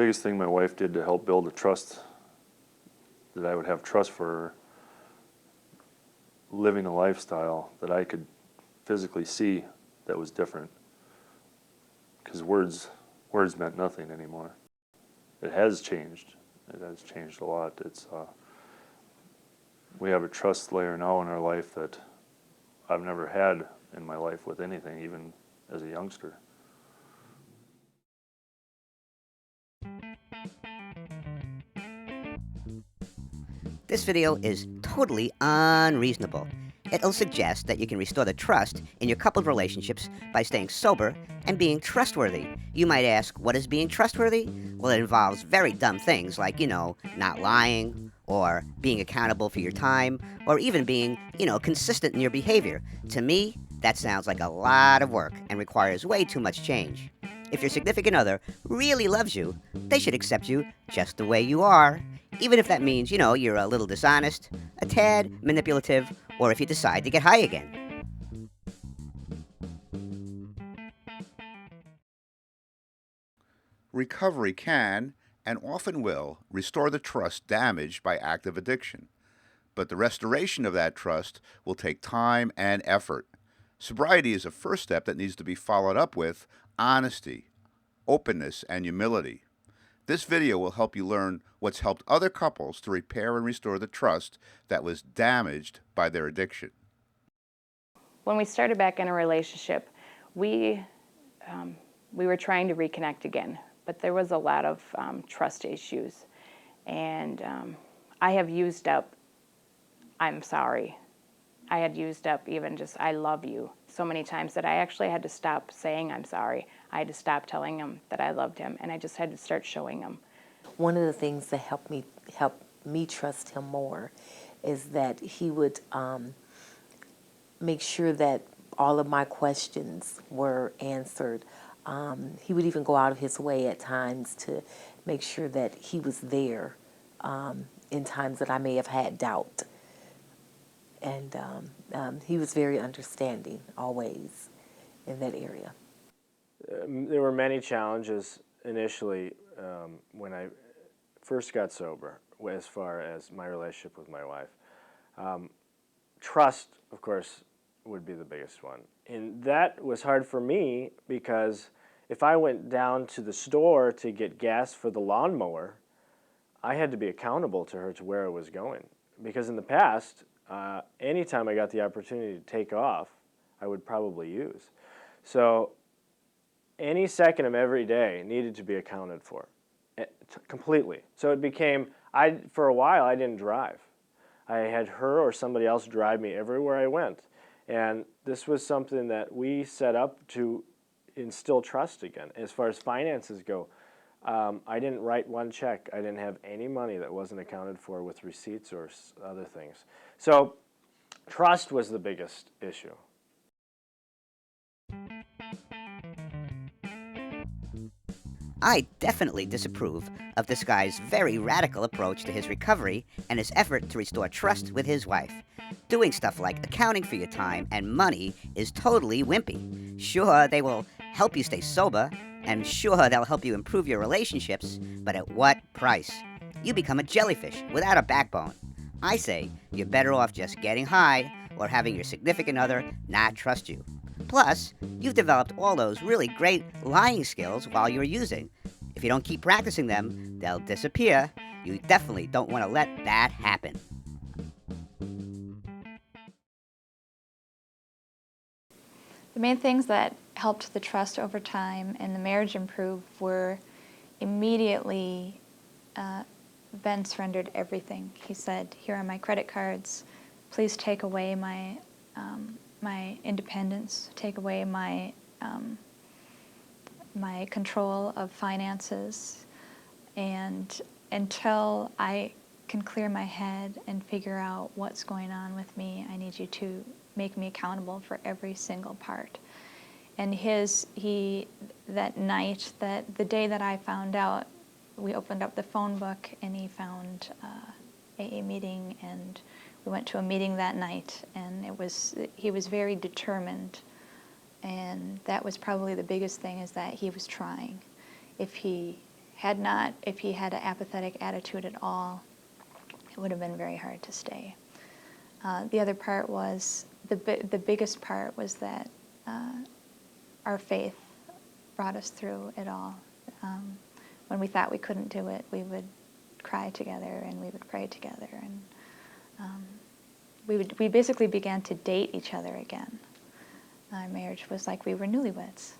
biggest thing my wife did to help build the trust, that I would have trust for her, living a lifestyle that I could physically see that was different. Because words meant nothing anymore. It has changed. It has changed a lot. We have a trust layer now in our life that I've never had in my life with anything, even as a youngster. This video is totally unreasonable. It'll suggest that you can restore the trust in your coupled relationships by staying sober and being trustworthy. You might ask, what is being trustworthy? Well, it involves very dumb things like, not lying, or being accountable for your time, or even being, consistent in your behavior. To me, that sounds like a lot of work and requires way too much change. If your significant other really loves you, they should accept you just the way you are. Even if that means, you're a little dishonest, a tad manipulative, or if you decide to get high again. Recovery can, and often will, restore the trust damaged by active addiction. But the restoration of that trust will take time and effort. Sobriety is a first step that needs to be followed up with honesty, openness, and humility. This video will help you learn what's helped other couples to repair and restore the trust that was damaged by their addiction. When we started back in a relationship, we were trying to reconnect again, but there was a lot of trust issues. And I have used up, I'm sorry. I had used up even just, I love you, so many times that I actually had to stop saying I'm sorry. I had to stop telling him that I loved him, and I just had to start showing him. One of the things that helped me trust him more is that he would make sure that all of my questions were answered. He would even go out of his way at times to make sure that he was there in times that I may have had doubt. And he was very understanding always in that area. There were many challenges initially when I first got sober, as far as my relationship with my wife. Trust, of course, would be the biggest one. And that was hard for me because if I went down to the store to get gas for the lawnmower, I had to be accountable to her to where I was going. Because in the past, anytime I got the opportunity to take off, I would probably use. So any second of every day needed to be accounted for, completely. So it became, for a while, I didn't drive. I had her or somebody else drive me everywhere I went. And this was something that we set up to instill trust again. As far as finances go, I didn't write one check. I didn't have any money that wasn't accounted for with receipts or other things. So trust was the biggest issue. I definitely disapprove of this guy's very radical approach to his recovery and his effort to restore trust with his wife. Doing stuff like accounting for your time and money is totally wimpy. Sure, they will help you stay sober, and sure, they'll help you improve your relationships, but at what price? You become a jellyfish without a backbone. I say you're better off just getting high or having your significant other not trust you. Plus, you've developed all those really great lying skills while you're using. If you don't keep practicing them, they'll disappear. You definitely don't want to let that happen. The main things that helped the trust over time and the marriage improve were immediately Ben surrendered everything. He said, "Here are my credit cards. Please take away my my independence. Take away my my control of finances, and until I can clear my head and figure out what's going on with me, I need you to make me accountable for every single part." And that night, the day that I found out, we opened up the phone book and he found AA meeting, and we went to a meeting that night, and he was very determined, and that was probably the biggest thing, is that he was trying. If he if he had an apathetic attitude at all, it would have been very hard to stay. The other part was, the biggest part was that our faith brought us through it all. When we thought we couldn't do it, we would cry together and we would pray together, and we basically began to date each other again. Our marriage was like we were newlyweds.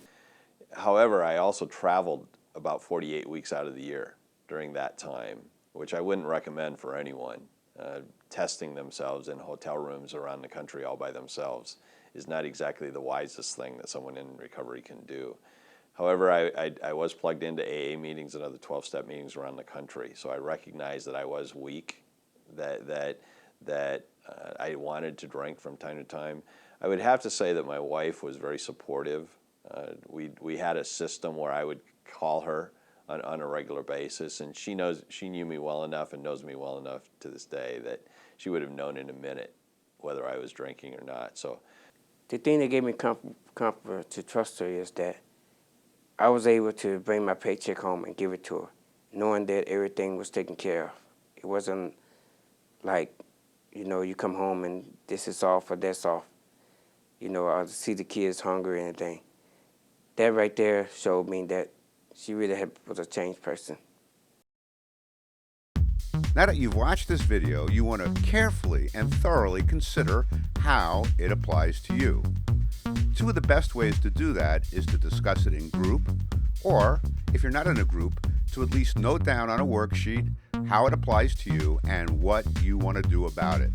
However, I also traveled about 48 weeks out of the year during that time, which I wouldn't recommend for anyone. Testing themselves in hotel rooms around the country all by themselves is not exactly the wisest thing that someone in recovery can do. However, I was plugged into AA meetings and other 12-step meetings around the country, so I recognized that I was weak, that I wanted to drink from time to time. I would have to say that my wife was very supportive. We had a system where I would call her on a regular basis, and she knew me well enough and knows me well enough to this day that she would have known in a minute whether I was drinking or not. So, the thing that gave me comfort to trust her is that I was able to bring my paycheck home and give it to her, knowing that everything was taken care of. It wasn't like, you come home and this is off or that's off. I see the kids hungry and anything. That right there showed me that she really was a changed person. Now that you've watched this video, you want to carefully and thoroughly consider how it applies to you. Two of the best ways to do that is to discuss it in group, or if you're not in a group, to at least note down on a worksheet how it applies to you and what you want to do about it.